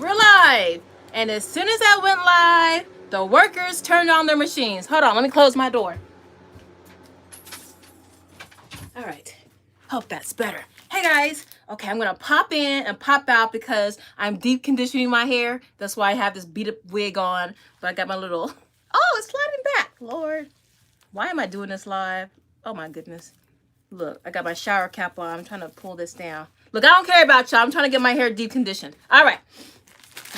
We're live. And as soon as I went live, the workers turned on their machines. Hold on, let me close my door. All right. Hope that's better. Hey guys. Okay, I'm gonna pop in and pop out because I'm deep conditioning my hair. That's why I have this beat up wig on. But I got my little, oh, it's sliding back. Lord, why am I doing this live? Oh my goodness. Look, I got my shower cap on. I'm trying to pull this down. Look, I don't care about y'all. I'm trying to get my hair deep conditioned. All right.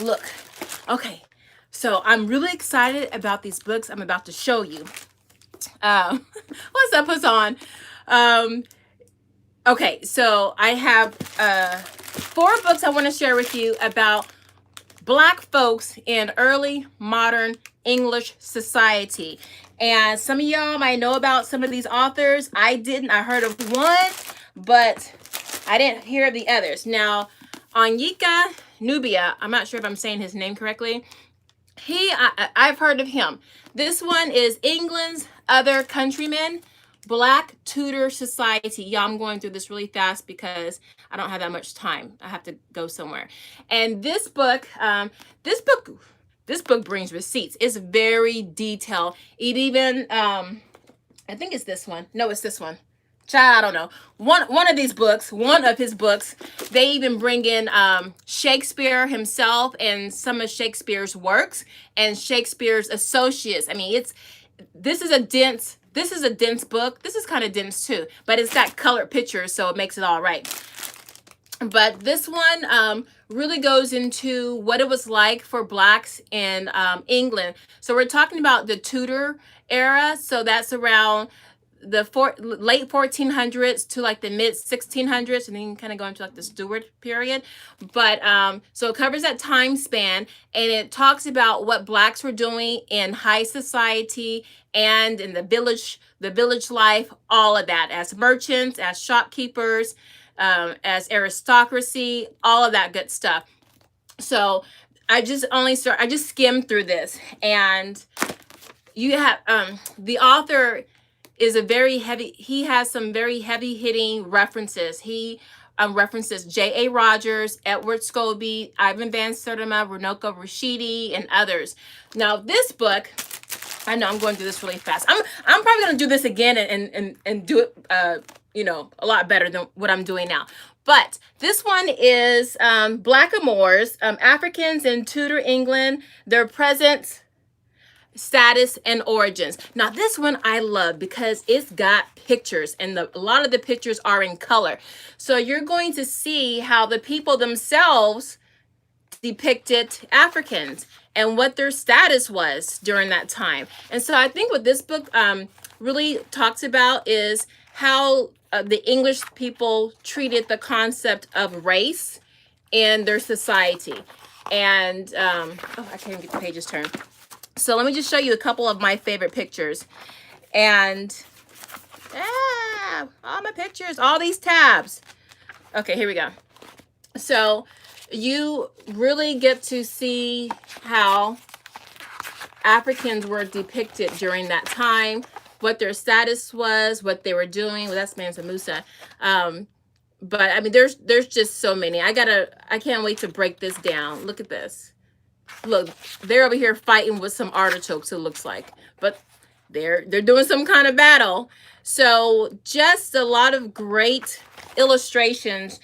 Look. Okay. So I'm really excited about these books I'm about to show you. What's up? What's on? Okay. So I have 4 books I want to share with you about Black folks in early modern English society. And some of y'all might know about some of these authors. I didn't. I heard of one, but I didn't hear of the others. Now, Onyeka Nubia, I'm not sure if I'm saying his name correctly. I've heard of him. This one is England's Other Countrymen, Black Tudor Society. Yeah, I'm going through this really fast because I don't have that much time. I have to go somewhere. And this book, this book brings receipts. It's very detailed. It even, I think it's this one. No, it's this one. Child, I don't know. One of these books, one of his books, they even bring in Shakespeare himself and some of Shakespeare's works and Shakespeare's associates. I mean, this is a dense book. This is kind of dense too, but it's got colored pictures, so it makes it all right. But this one really goes into what it was like for Blacks in England. So we're talking about the Tudor era. So that's around the late 1400s to like the mid 1600s, and then you can kind of go into like the Stuart period. But so it covers that time span, and it talks about what Blacks were doing in high society and in the village life, all of that, as merchants, as shopkeepers, as aristocracy, all of that good stuff. So I just skimmed through this, and you have the author is he has some very heavy hitting references. He references J.A. Rogers, Edward Scobie, Ivan Van Sertima, Runoko Rashidi, and others. Now this book, I know I'm going through this really fast. I'm probably going to do this again and do it a lot better than what I'm doing now. But this one is Blackamoors, Africans in Tudor England, their presence, status, and origins. Now this one I love because it's got pictures, and a lot of the pictures are in color. So you're going to see how the people themselves depicted Africans and what their status was during that time. And so I think what this book really talks about is how the English people treated the concept of race in their society. And I can't even get the pages turned. So let me just show you a couple of my favorite pictures. And all my pictures, all these tabs. Okay, here we go. So you really get to see how Africans were depicted during that time, what their status was, what they were doing. Well, that's Mansa Musa. But I mean, there's just so many. I can't wait to break this down. Look at this. Look, they're over here fighting with some artichokes, it looks like. But they're doing some kind of battle. So just a lot of great illustrations,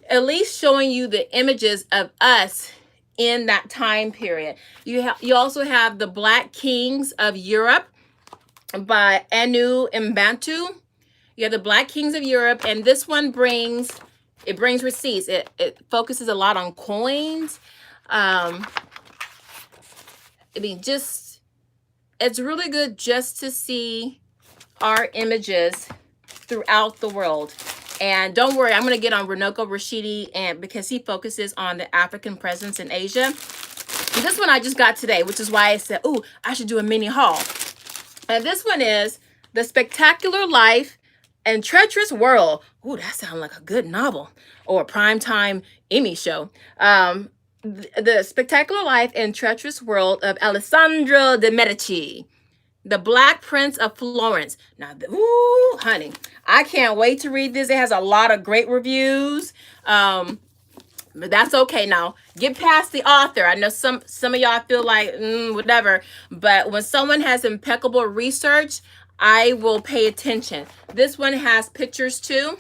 at least showing you the images of us in that time period. You also have The Black Kings of Europe by Anu Mbantu. You have The Black Kings of Europe, and this one brings receipts. It focuses a lot on coins. I mean, it's really good just to see our images throughout the world. And don't worry, I'm going to get on Runoko Rashidi, and because he focuses on the African presence in Asia. And this one I just got today, which is why I said, ooh, I should do a mini haul. And this one is The Spectacular Life and Treacherous World. Ooh, that sounds like a good novel or a primetime Emmy show. The Spectacular Life and Treacherous World of Alessandro de' Medici, the Black Prince of Florence. Now, ooh, honey, I can't wait to read this. It has a lot of great reviews. But that's okay now. Get past the author. I know some of y'all feel like whatever, but when someone has impeccable research, I will pay attention. This one has pictures too,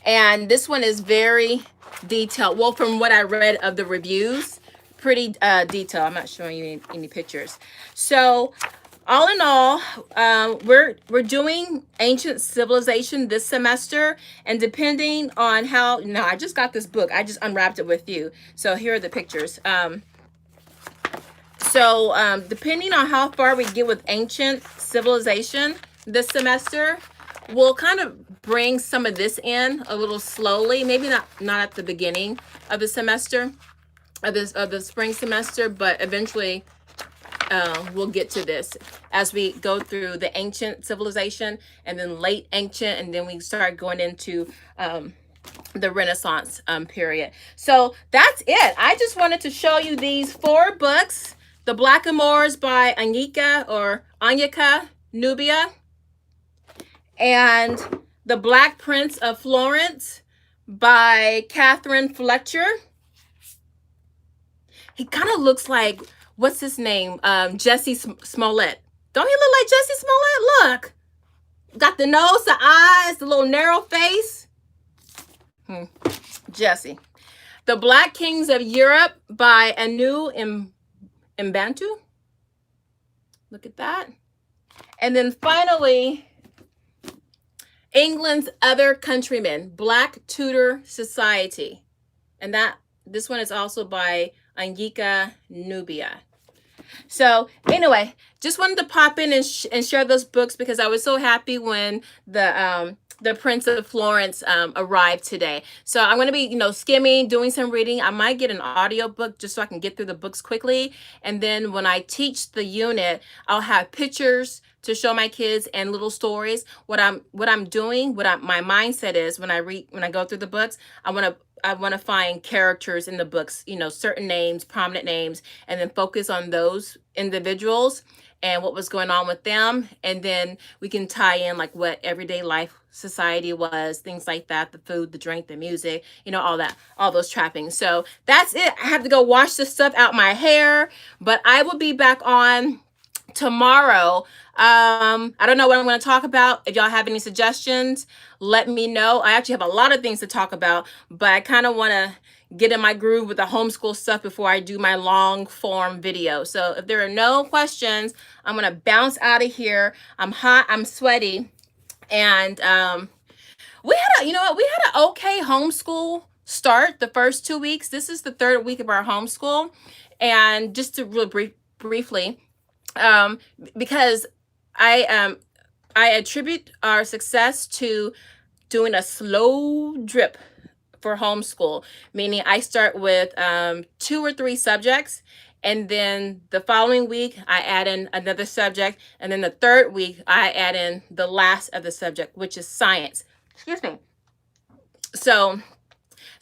and this one is very detailed. Well, from what I read of the reviews, pretty detailed. I'm not showing you any pictures. So all in all, we're doing ancient civilization this semester, and depending on how, no, I just got this book. I just unwrapped it with you. So here are the pictures. Depending on how far we get with ancient civilization this semester, we'll kind of bring some of this in a little slowly. Maybe not at the beginning of the semester, of the spring semester, but eventually we'll get to this as we go through the ancient civilization and then late ancient, and then we start going into the Renaissance period. So that's it. I just wanted to show you these 4 books: The Blackamoors by Anyika Nubia, and The Black Prince of Florence by Catherine Fletcher. He kind of looks like, what's his name? Jesse Smollett. Don't he look like Jesse Smollett? Look. Got the nose, the eyes, the little narrow face. Jesse. The Black Kings of Europe by Anu Mbantu. Look at that. And then finally, England's Other Countrymen, Black Tudor Society. And this one is also by Anyika Nubia. So anyway, just wanted to pop in and share those books because I was so happy when the Prince of Florence arrived today. So I'm going to be, skimming, doing some reading. I might get an audio book just so I can get through the books quickly. And then when I teach the unit, I'll have pictures to show my kids and little stories. What I'm doing, my mindset is when I go through the books, I want to find characters in the books, certain names, prominent names, and then focus on those individuals and what was going on with them. And then we can tie in like what everyday life society was, things like that, the food, the drink, the music, all those trappings. So that's it. I have to go wash this stuff out my hair, but I will be back on tomorrow. I don't know what I'm going to talk about. If y'all have any suggestions, let me know. I actually have a lot of things to talk about, but I kind of want to get in my groove with the homeschool stuff before I do my long form video. So if there are no questions, I'm going to bounce out of here. I'm hot, I'm sweaty, and we had an okay homeschool start the first 2 weeks. This is the 3rd week of our homeschool, and just to really briefly, because I attribute our success to doing a slow drip for homeschool, meaning I start with 2 or 3 subjects, and then the following week I add in another subject, and then the 3rd week I add in the last of the subject, which is science. Excuse me. So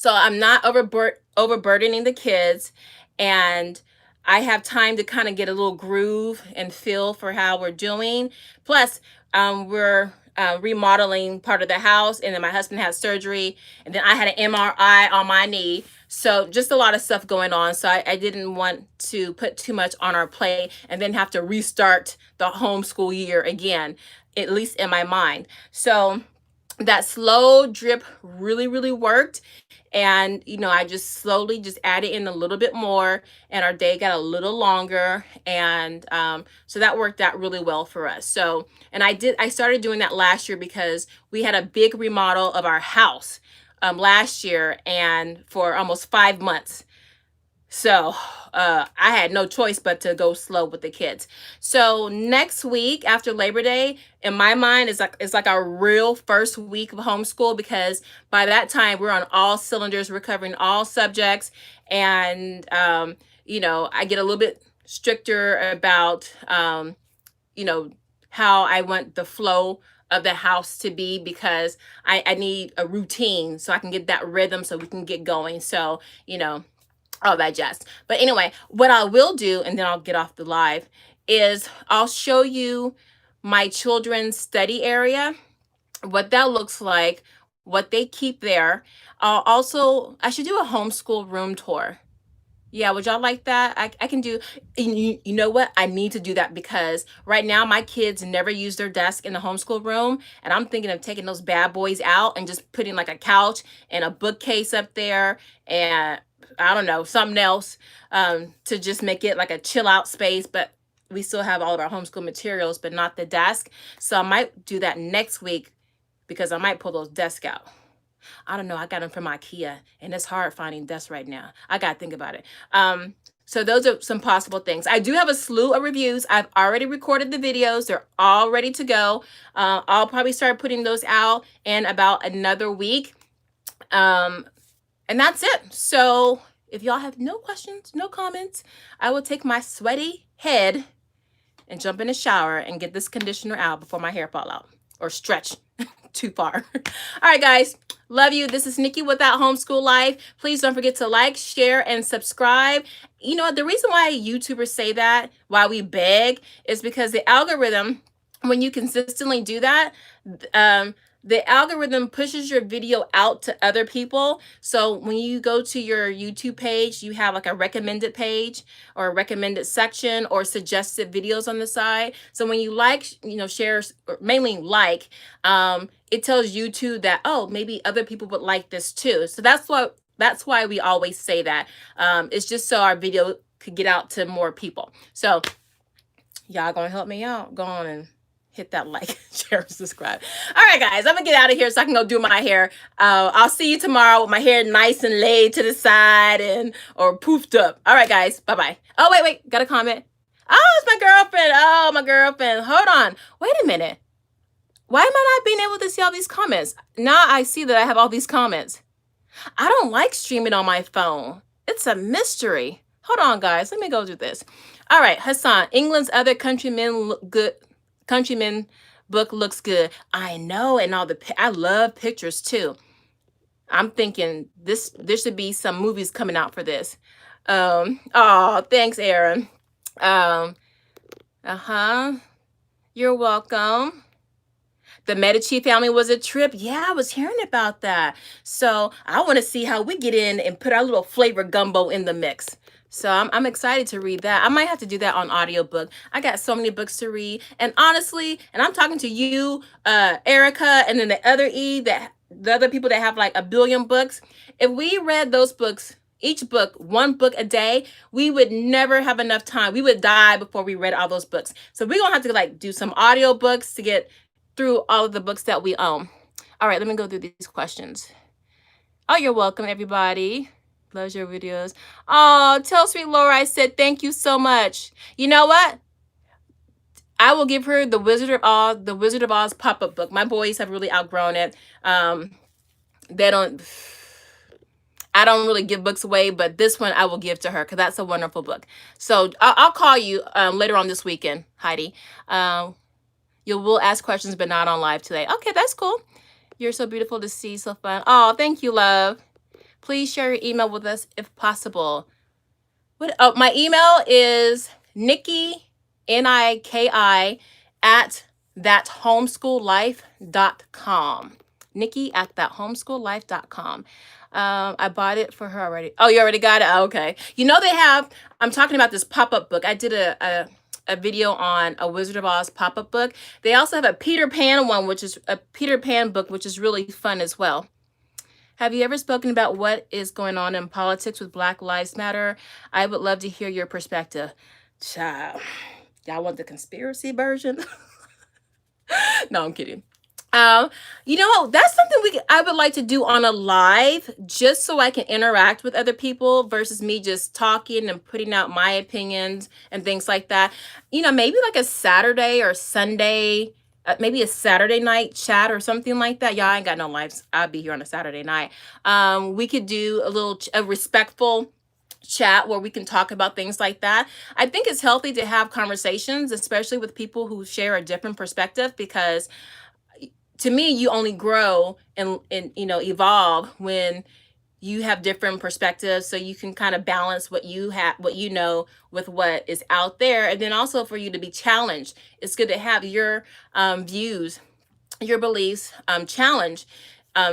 I'm not overburdening the kids, and I have time to kind of get a little groove and feel for how we're doing. Plus, we're remodeling part of the house, and then my husband had surgery, and then I had an MRI on my knee. So just a lot of stuff going on. So I didn't want to put too much on our plate and then have to restart the homeschool year again, at least in my mind. So that slow drip really, really worked. And, I just slowly just added in a little bit more, and our day got a little longer. And so that worked out really well for us. So, and I started doing that last year because we had a big remodel of our house last year, and for almost 5 months. So I had no choice but to go slow with the kids. So next week after Labor Day, in my mind, it's like our real first week of homeschool, because by that time we're on all cylinders, we're covering all subjects, and I get a little bit stricter about how I want the flow of the house to be, because I need a routine so I can get that rhythm so we can get going. So all that jazz. But anyway, what I will do, and then I'll get off the live, is I'll show you my children's study area, what that looks like, what they keep there. Also, I should do a homeschool room tour. Yeah, would y'all like that? I can do, you know what? I need to do that because right now my kids never use their desk in the homeschool room. And I'm thinking of taking those bad boys out and just putting like a couch and a bookcase up there and I don't know, something else to just make it like a chill out space. But we still have all of our homeschool materials, but not the desk. So I might do that next week because I might pull those desks out. I don't know. I got them from IKEA, and it's hard finding desks right now. I got to think about it. So those are some possible things. I do have a slew of reviews. I've already recorded the videos. They're all ready to go. I'll probably start putting those out in about another week. And that's it. So if y'all have no questions, no comments, I will take my sweaty head and jump in the shower and get this conditioner out before my hair fall out or stretch too far. All right, guys. Love you. This is Nikki with That Homeschool Life. Please don't forget to like, share, and subscribe. You know, the reason why YouTubers say that, why we beg, is because the algorithm, when you consistently do that, the algorithm pushes your video out to other people. So when you go to your YouTube page, you have like a recommended page or a recommended section or suggested videos on the side. So when you like, you know, share, or mainly like, it tells YouTube that, oh, maybe other people would like this too. So that's why we always say that. It's just so our video could get out to more people. So y'all gonna help me out. Go on and hit that like, share, and subscribe. All right, guys, I'm gonna get out of here so I can go do my hair. I'll see you tomorrow with my hair nice and laid to the side or poofed up. All right, guys, bye-bye. Oh, wait, got a comment. Oh, it's my girlfriend. Oh, my girlfriend. Hold on. Wait a minute. Why am I not being able to see all these comments? Now I see that I have all these comments. I don't like streaming on my phone. It's a mystery. Hold on, guys. Let me go do this. All right, Hassan. England's other countrymen look good. Countryman book looks good. I know, and I love pictures too. I'm thinking there should be some movies coming out for this. Oh, thanks, Aaron. You're welcome. The Medici family was a trip. Yeah, I was hearing about that. So I want to see how we get in and put our little flavor gumbo in the mix. So I'm excited to read that. I might have to do that on audiobook. I got so many books to read. And honestly, and I'm talking to you, Erica, and then the other the other people that have like 1 billion books. If we read those books, each book, 1 book a day, we would never have enough time. We would die before we read all those books. So we're going to have to like do some audiobooks to get through all of the books that we own. All right, let me go through these questions. Oh, you're welcome, everybody. Loves your videos. Oh, tell sweet Laura I said thank you so much. You know what? I will give her the Wizard of Oz pop-up book. My boys have really outgrown it. I don't really give books away, but this one I will give to her because that's a wonderful book. So I'll call you later on this weekend, Heidi. You will ask questions, but not on live today. Okay, that's cool. You're so beautiful to see, so fun. Oh, thank you, love. Please share your email with us if possible. My email is Nikki, Niki, at thathomeschoollife.com. Nikki at thathomeschoollife.com. I bought it for her already. Oh, you already got it? Oh, okay. You know I'm talking about this pop-up book. I did a video on a Wizard of Oz pop-up book. They also have a Peter Pan one, which is a Peter Pan book, which is really fun as well. Have you ever spoken about what is going on in politics with Black Lives Matter? I would love to hear your perspective. Child, y'all want the conspiracy version? No, I'm kidding. You know, that's something I would like to do on a live, just so I can interact with other people versus me just talking and putting out my opinions and things like that. You know, maybe like a Saturday or Sunday, maybe a Saturday night chat or something like that. Y'all ain't got no lives. I'll be here on a Saturday night. We could do a respectful chat where we can talk about things like that. I think it's healthy to have conversations, especially with people who share a different perspective, because to me, you only grow and you know, evolve when you have different perspectives, so you can kind of balance what you know with what is out there. And then also for you to be challenged. It's good to have your views, your beliefs challenged.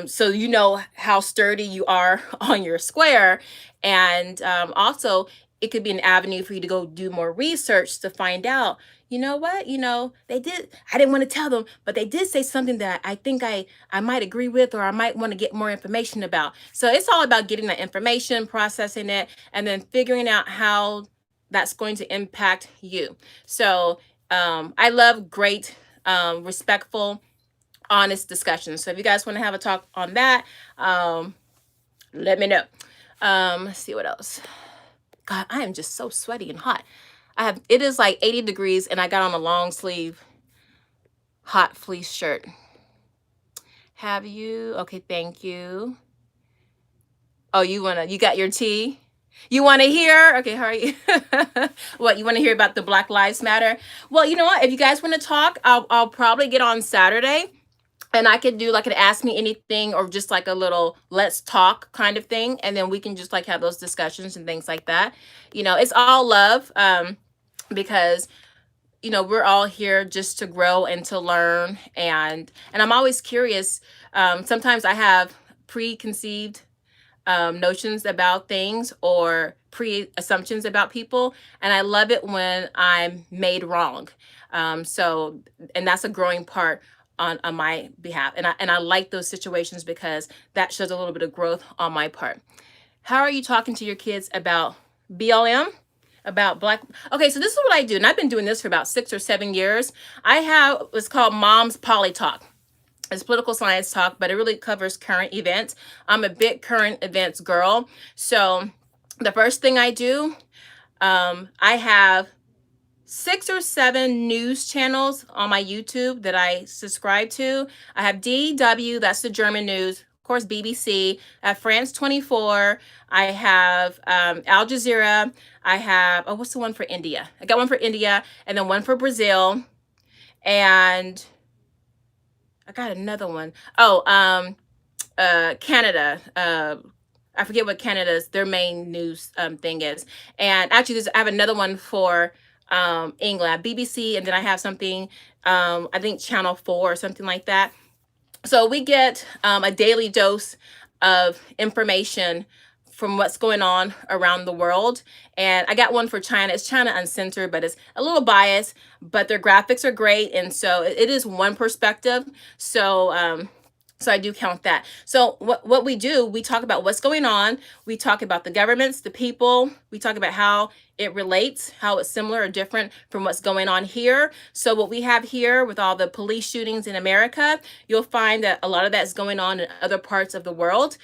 so you know how sturdy you are on your square. And also, it could be an avenue for you to go do more research to find out, you know what, they did, I didn't want to tell them, but they did say something that I think I might agree with, or I might want to get more information about. So it's all about getting that information, processing it, and then figuring out how that's going to impact you. So I love great, respectful, honest discussions. So if you guys want to have a talk on that, let me know. Let's see what else. God, I am just so sweaty and hot. It is like 80 degrees and I got on a long sleeve hot fleece shirt. Have you? Okay, thank you. Oh, you got your tea? You want to hear? Okay, how are you? What, you want to hear about the Black Lives Matter? Well, you know what? If you guys want to talk, I'll probably get on Saturday, and I could do like an ask me anything, or just like a little let's talk kind of thing, and then we can just like have those discussions and things like that. It's all love, because we're all here just to grow and to learn, and I'm always curious. Sometimes I have preconceived notions about things, or pre-assumptions about people, and I love it when I'm made wrong. So, and that's a growing part on my behalf, and I like those situations because that shows a little bit of growth on my part. How are you talking to your kids about BLM? About Black? Okay, so this is what I do, and I've been doing this for about 6 or 7 years. I have what's called Mom's Poly Talk. It's political science talk, but it really covers current events. I'm a big current events girl. So the first thing I do, I have 6 or 7 news channels on my YouTube that I subscribe to. I have DW, that's the German news. Of course, BBC. I have France 24. I have Al Jazeera. I have, what's the one for India? I got one for India, and then one for Brazil. And I got another one. Canada. I forget what Canada's their main news thing is. And actually, I have another one for England, BBC, and then I have something, I think Channel 4 or something like that. So we get a daily dose of information from what's going on around the world. And I got one for China. It's China Uncensored, but it's a little biased, but their graphics are great. And so it is one perspective. So I do count that. So what we do, we talk about what's going on. We talk about the governments, the people. We talk about how it relates, how it's similar or different from what's going on here. So what we have here with all the police shootings in America, you'll find that a lot of that's going on in other parts of the world.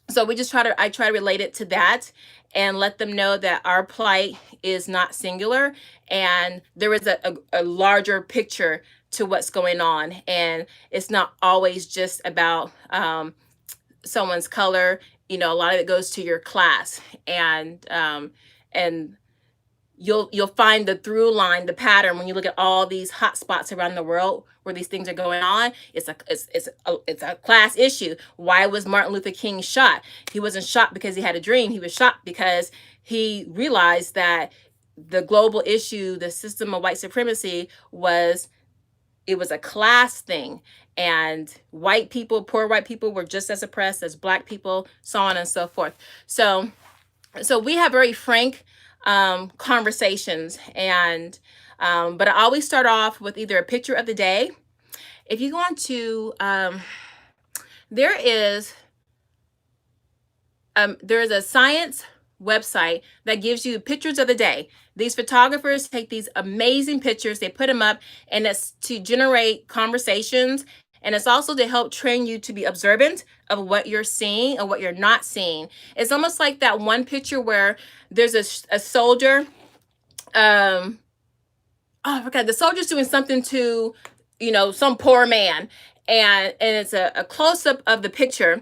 So I try to relate it to that and let them know that our plight is not singular, and there is a larger picture to what's going on, and it's not always just about someone's color. A lot of it goes to your class, and you'll find the through line, the pattern when you look at all these hot spots around the world where these things are going on. It's a class issue. Why was Martin Luther King shot? He wasn't shot because he had a dream. He was shot because he realized that the global issue, the system of white supremacy, was a class thing, and white people, poor white people, were just as oppressed as Black people, so on and so forth. So we have very frank conversations, and but I always start off with either a picture of the day. If you go on to there's a science website that gives you pictures of the day. These photographers take these amazing pictures, they put them up, and it's to generate conversations, and it's also to help train you to be observant of what you're seeing and what you're not seeing. It's almost like that one picture where there's a soldier. I forgot, the soldier's doing something to, some poor man, and it's a close-up of the picture,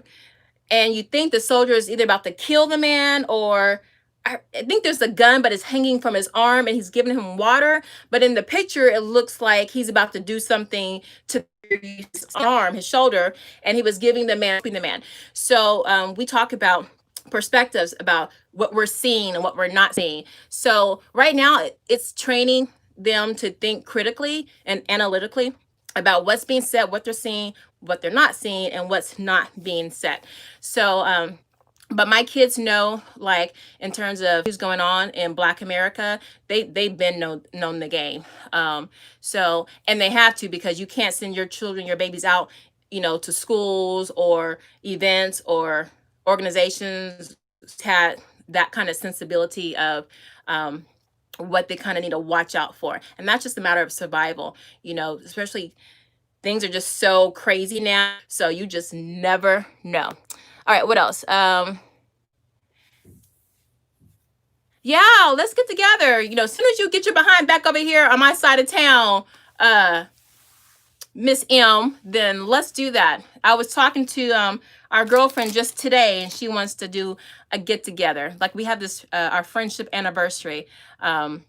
and you think the soldier is either about to kill the man, or I think there's a gun, but it's hanging from his arm, and he's giving him water. But in the picture, it looks like he's about to do something to his arm, his shoulder, and he was giving the man. So we talk about perspectives, about what we're seeing and what we're not seeing. So right now, it's training them to think critically and analytically about what's being said, what they're seeing, what they're not seeing and what's not being said. So but my kids know, like, in terms of who's going on in Black America, they've been known the game. So, and they have to, because you can't send your children, your babies out, to schools or events or organizations had that kind of sensibility of what they kind of need to watch out for. And that's just a matter of survival, especially things are just so crazy now. So you just never know. All right, what else? Yeah, let's get together. As soon as you get your behind back over here on my side of town, Miss M, then let's do that. I was talking to our girlfriend just today, and she wants to do a get together. Like, we have this our friendship anniversary that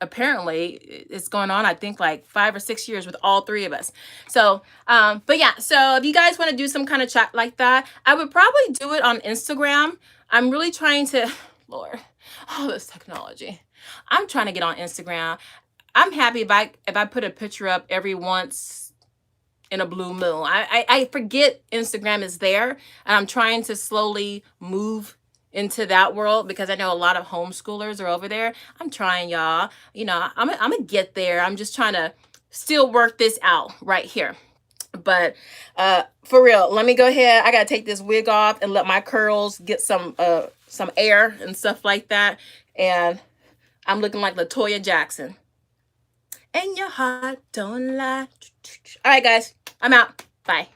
apparently it's going on, I think, like 5 or 6 years with all three of us. So but yeah, so if you guys want to do some kind of chat like that, I would probably do it on Instagram. I'm really trying to, Lord, all this technology, I'm trying to get on Instagram. I'm happy if I put a picture up every once in a blue moon. I forget Instagram is there, and I'm trying to slowly move into that world, because I know a lot of homeschoolers are over there. I'm trying, y'all. I'm gonna get there. I'm just trying to still work this out right here. But for real, let me go ahead. I gotta take this wig off and let my curls get some air and stuff like that. And I'm looking like LaToya Jackson. And your heart don't lie. All right, guys, I'm out. Bye.